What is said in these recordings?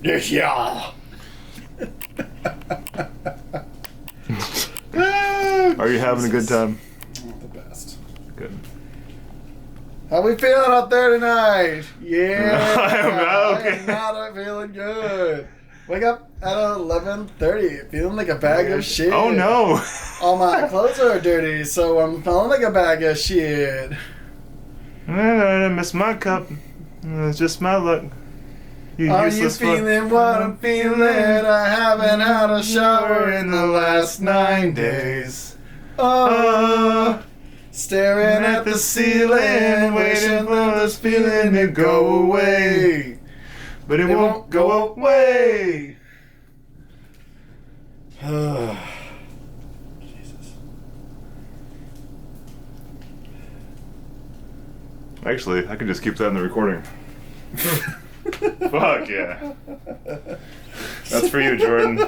This y'all. Are you having a good time? The best. Good. How we feeling out there tonight? Yeah. I am not okay. I am not feeling good. Wake up at 11:30, feeling like a bag of shit. Oh no. All my clothes are dirty, so I'm feeling like a bag of shit. I missed my cup. It's just my luck. Are you feeling what I'm feeling? I haven't had a shower in the last 9 days. Oh, staring at the ceiling, waiting for this feeling to go away. But it won't go away. Jesus. Actually, I can just keep that in the recording. Fuck yeah. That's for you, Jordan.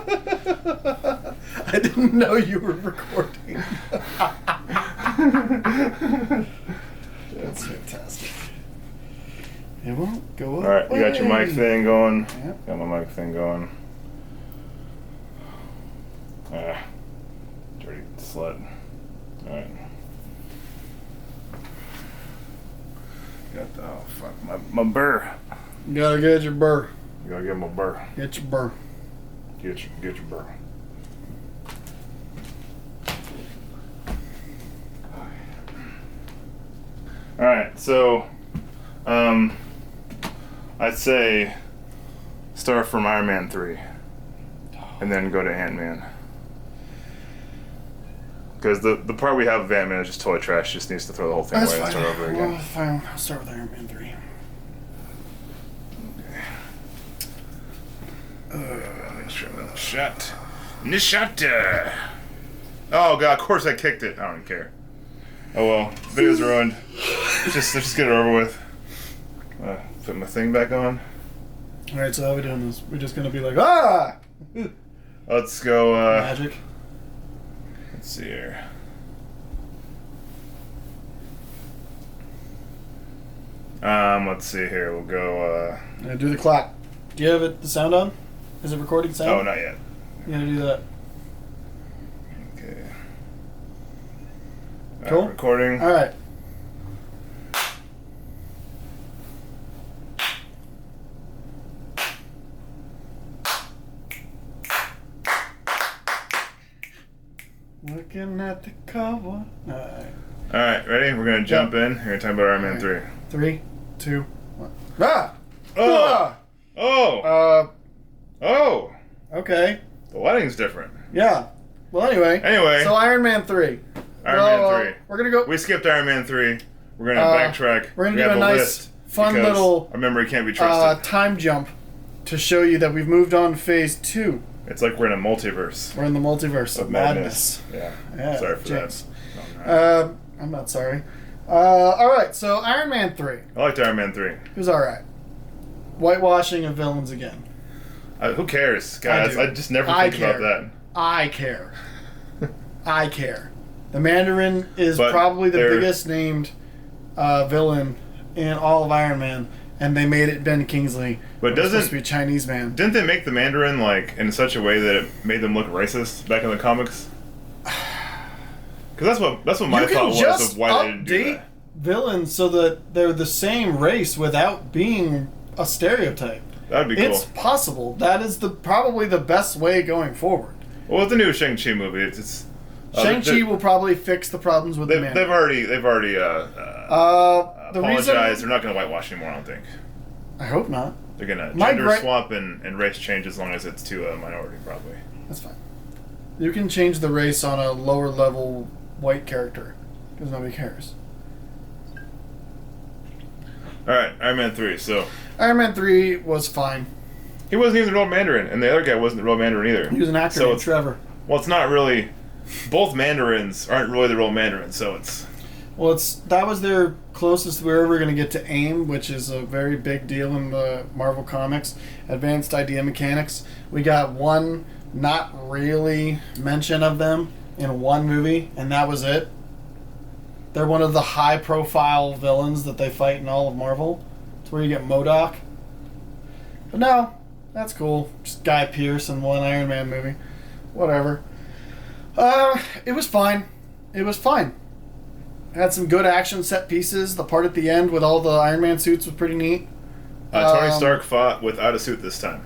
I didn't know you were recording. That's fantastic. It won't go away. Alright, you got your mic thing going. Yep. Got my mic thing going. Dirty slut. Alright. Got the, oh fuck, my burr. You gotta get your burr. You gotta get my burr. Get your burr. Get your burr. Alright, so I'd say start from Iron Man 3 and then go to Ant-Man. Because the part we have of Ant-Man is just totally trash, just needs to throw the whole thing That's away fine. and start over again. Well, fine. I'll start with Iron Man 3. Make sure that shut. Nishut. Oh god, of course I kicked it. I don't even care. Oh well, video's ruined. Let's just get it over with. Put my thing back on. Alright, so how are we doing this? We're just gonna be like, ah! Let's go, Magic. let's see here. Let's see here. We'll go, Do the clock. Do you have the sound on? Is it recording sound? oh, not yet. You gotta do that. Okay. Cool. Recording. Alright. Looking at the cover. Alright, ready? We're gonna jump in. We're gonna talk about Iron Man 3. 3, 2, 1. Ah! Oh! Ah! Oh! Oh! Okay. The lighting's different. Yeah. Well, anyway. So Iron Man 3. Iron Man 3. We're gonna go. We skipped Iron Man 3. We're gonna backtrack. We're gonna we do have a nice, list fun because little our memory can't be trusted. time jump to show you that we've moved on to phase 2. It's like we're in a multiverse. We're in the multiverse of madness. Yeah. Sorry for jinx. that. I'm not sorry. Alright, so Iron Man 3. I liked Iron Man 3. It was alright. Whitewashing of villains again. Who cares, guys? I just never think about that. I care. I care. The Mandarin is probably the biggest named villain in all of Iron Man, and they made it Ben Kingsley. But doesn't supposed to be a Chinese man? Didn't they make the Mandarin like in such a way that it made them look racist back in the comics? Because that's what my thought was of why they didn't do that. Villains so that they're the same race without being a stereotype. That'd be cool. It's possible. That is probably the best way going forward. Well, with the new Shang-Chi movie, it's Shang-Chi will probably fix the problems with the Mandarin. They've already apologized. They're not going to whitewash anymore, I don't think. I hope not. They're going to gender swap and race change as long as it's to a minority, probably. That's fine. You can change the race on a lower level white character because nobody cares. Alright, Iron Man 3, so... Iron Man 3 was fine. He wasn't even the real Mandarin, and the other guy wasn't the real Mandarin either. He was an actor named Trevor. Well, it's not really... Both Mandarins aren't really the real Mandarins, so it's... Well, that was their closest we were ever going to get to AIM, which is a very big deal in the Marvel Comics. Advanced Idea Mechanics. We got one not really mention of them in one movie, and that was it. They're one of the high-profile villains that they fight in all of Marvel. It's where you get MODOK. But no, that's cool. Just Guy Pearce in one Iron Man movie. Whatever. It was fine. It was fine. Had some good action set pieces. The part at the end with all the Iron Man suits was pretty neat. Tony Stark fought without a suit this time.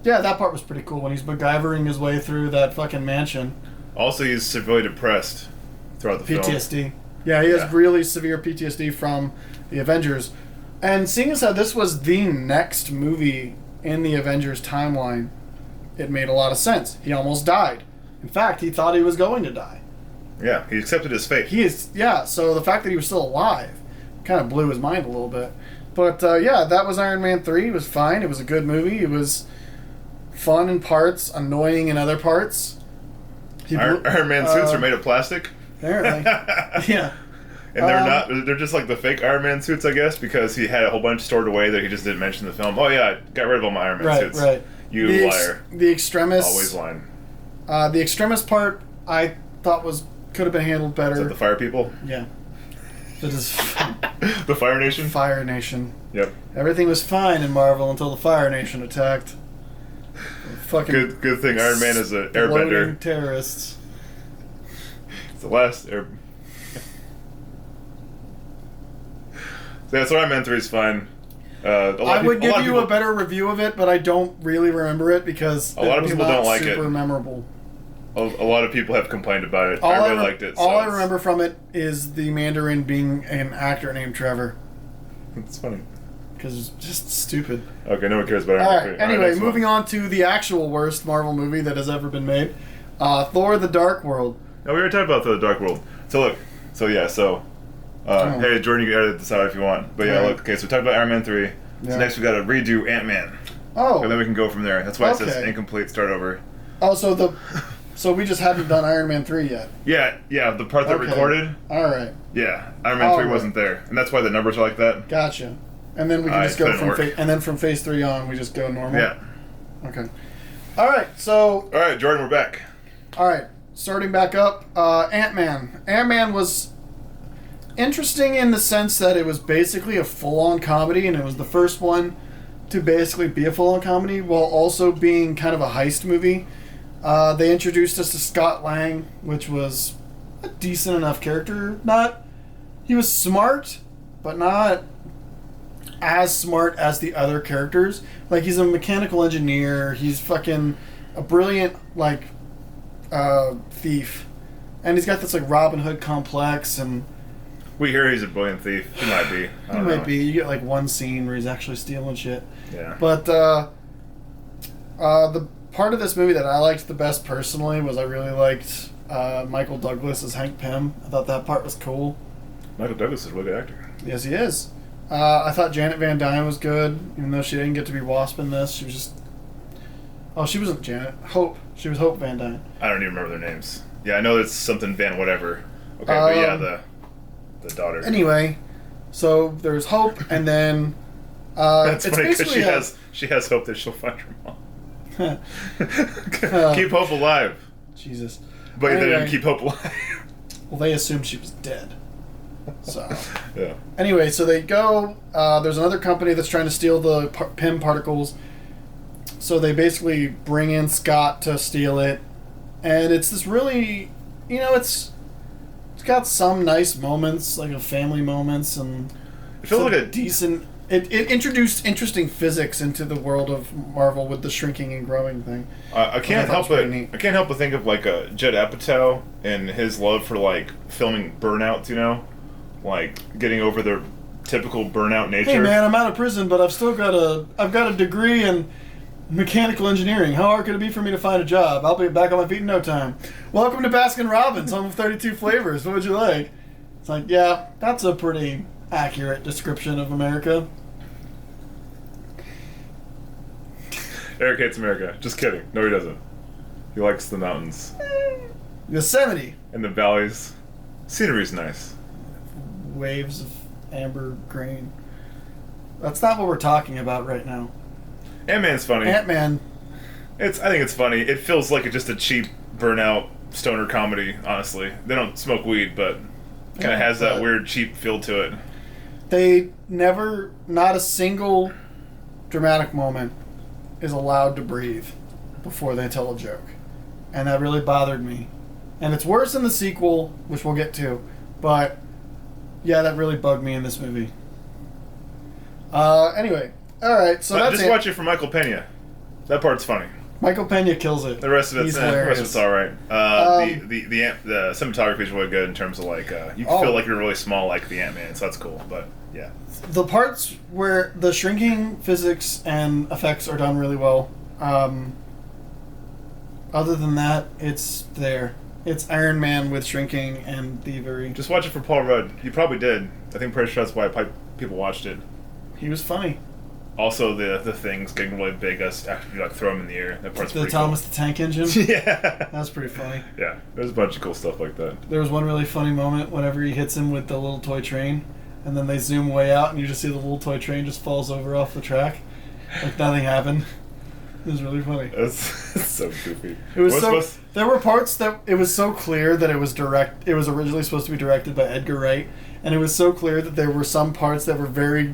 Yeah, that part was pretty cool when he's MacGyvering his way through that fucking mansion. Also, he's severely depressed throughout the film. PTSD. Yeah, he has really severe PTSD from the Avengers. And seeing as how this was the next movie in the Avengers timeline, it made a lot of sense. He almost died. In fact, he thought he was going to die. Yeah, he accepted his fate. So the fact that he was still alive kind of blew his mind a little bit. But yeah, that was Iron Man 3. It was fine. It was a good movie. It was fun in parts, annoying in other parts. Iron Man suits are made of plastic? Apparently. Yeah. And they're just like the fake Iron Man suits, I guess, because he had a whole bunch stored away that he just didn't mention in the film. Oh yeah, I got rid of all my Iron Man suits. Right. You liar. The Extremis. Always lying. The Extremis part I thought could have been handled better. Is that the Fire People? Yeah. It is the Fire Nation? Fire Nation. Yep. Everything was fine in Marvel until the Fire Nation attacked. Fucking good thing Iron Man is an airbender. Terrorists. It's the last air. Yeah, that's what I meant. 3 is fine. I would give you a better review of it, but I don't really remember it because a lot of people don't like it. Super memorable. A lot of people have complained about it. I really liked it. All I remember from it is the Mandarin being an actor named Trevor. It's funny. Because it's just stupid. Okay, no one cares about it. All right, anyway, moving on to the actual worst Marvel movie that has ever been made. Thor: The Dark World. No, we already talked about The Dark World. So look, hey, Jordan, you can edit this out if you want. But yeah, look, okay, so we talked about Iron Man 3. Yeah. So next we gotta redo Ant-Man. Oh. And then we can go from there. That's why it says incomplete, start over. Oh, so we just haven't done Iron Man 3 yet. Yeah, the part that recorded. Alright. Yeah, Iron Man 3 wasn't there. And that's why the numbers are like that. Gotcha. And then we can just go from phase 3 on, we just go normal? Yeah. Okay. Alright, so... Alright, Jordan, we're back. Alright, starting back up, Ant-Man. Ant-Man was interesting in the sense that it was basically a full-on comedy, and it was the first one to basically be a full-on comedy, while also being kind of a heist movie. They introduced us to Scott Lang, which was a decent enough character. He was smart, but not as smart as the other characters. Like, he's a mechanical engineer. He's fucking a brilliant, thief. And he's got this, Robin Hood complex, and... We hear he's a brilliant thief. He might be. He might be. You get, one scene where he's actually stealing shit. Yeah. But, the part of this movie that I liked the best personally was I really liked Michael Douglas as Hank Pym. I thought that part was cool. Michael Douglas is a really good actor. Yes, he is. I thought Janet Van Dyne was good, even though she didn't get to be Wasp in this. She was just... Oh, she wasn't Janet. Hope. She was Hope Van Dyne. I don't even remember their names. Yeah, I know it's something Van whatever. Okay, but yeah, the daughter. Anyway, so there's Hope, and then... That's funny because she has hope that she'll find her mom. Keep hope alive. Jesus. But they didn't keep hope alive. Well, they assumed she was dead. So. Yeah. Anyway, so they go. There's another company that's trying to steal the Pym particles. So they basically bring in Scott to steal it. And it's this really, it's got some nice moments, family moments, and it feels like a decent. It introduced interesting physics into the world of Marvel with the shrinking and growing thing. I can't help but think of Judd Apatow and his love for filming burnouts. Getting over their typical burnout nature. Hey man, I'm out of prison, but I've got a degree in mechanical engineering. How hard could it be for me to find a job? I'll be back on my feet in no time. Welcome to Baskin Robbins, home of 32 flavors. What would you like? It's yeah, that's a pretty accurate description of America. Eric hates America. Just kidding. No, he doesn't. He likes the mountains. Yosemite. And the valleys. Scenery's nice. Waves of amber green. That's not what we're talking about right now. Ant-Man's funny. Ant-Man. I think it's funny. It feels like just a cheap burnout stoner comedy. Honestly, they don't smoke weed, but kind of has that weird cheap feel to it. They never, not a single dramatic moment is allowed to breathe before they tell a joke, and that really bothered me. And it's worse in the sequel, which we'll get to, but yeah, that really bugged me in this movie. Anyway, all right, so that's just watch it for Michael Pena. That part's funny. Michael Pena kills it. The rest of it's all right. The cinematography is really good in terms of like you feel like you're really small like the Ant-Man, so that's cool. But yeah, the parts where the shrinking physics and effects are done really well. Other than that, it's there. It's Iron Man with shrinking and thievery. Just watch it for Paul Rudd. You probably did. I think pretty sure that's why people watched it. He was funny. Also, the things getting really big, us actually like throw them in the air. That part's pretty Thomas cool. the Tank Engine. Yeah, that's pretty funny. Yeah, there's a bunch of cool stuff like that. There was one really funny moment whenever he hits him with the little toy train, and then they zoom way out, and you just see the little toy train just falls over off the track, like nothing happened. It was really funny. That's so goofy. It was there were parts that it was so clear that it was It was originally supposed to be directed by Edgar Wright, and it was so clear that there were some parts that were very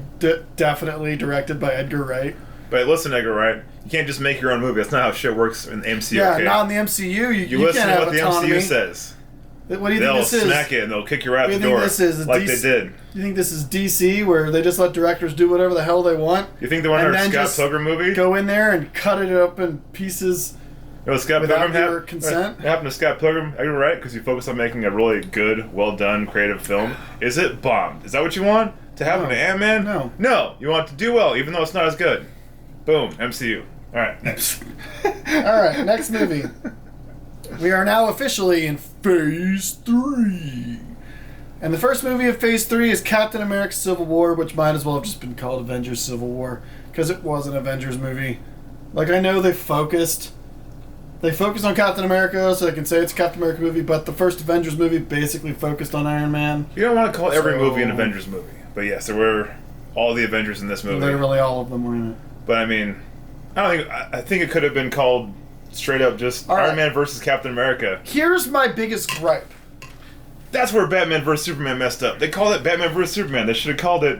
definitely directed by Edgar Wright. But listen, Edgar Wright, you can't just make your own movie. That's not how shit works in the MCU. Yeah, okay? not in the MCU. You listen can't to have what the autonomy. MCU says. What do you think this is? They'll smack it and they'll kick you out the door, this is like they did. You think this is DC, where they just let directors do whatever the hell they want? You think they want to Scott Pilgrim movie? Go in there and cut it up in pieces without your consent? It happened to Scott Pilgrim, Edgar Wright, because you focus on making a really good, well-done, creative film. Is it bombed? Is that what you want to happen to Ant-Man? No. No, you want it to do well, even though it's not as good. Boom, MCU. All right, next. All right, next movie. We are now officially in Phase 3. And the first movie of Phase 3 is Captain America Civil War, which might as well have just been called Avengers Civil War, because it was an Avengers movie. Like, I know they focused on Captain America, so they can say it's a Captain America movie, but the first Avengers movie basically focused on Iron Man. You don't want to call every movie an Avengers movie. But yes, there were all the Avengers in this movie. Literally all of them were in it. But I mean, I think it could have been called straight up just Iron Man versus Captain America. Here's my biggest gripe. That's where Batman vs. Superman messed up. They called it Batman vs. Superman. They should have called it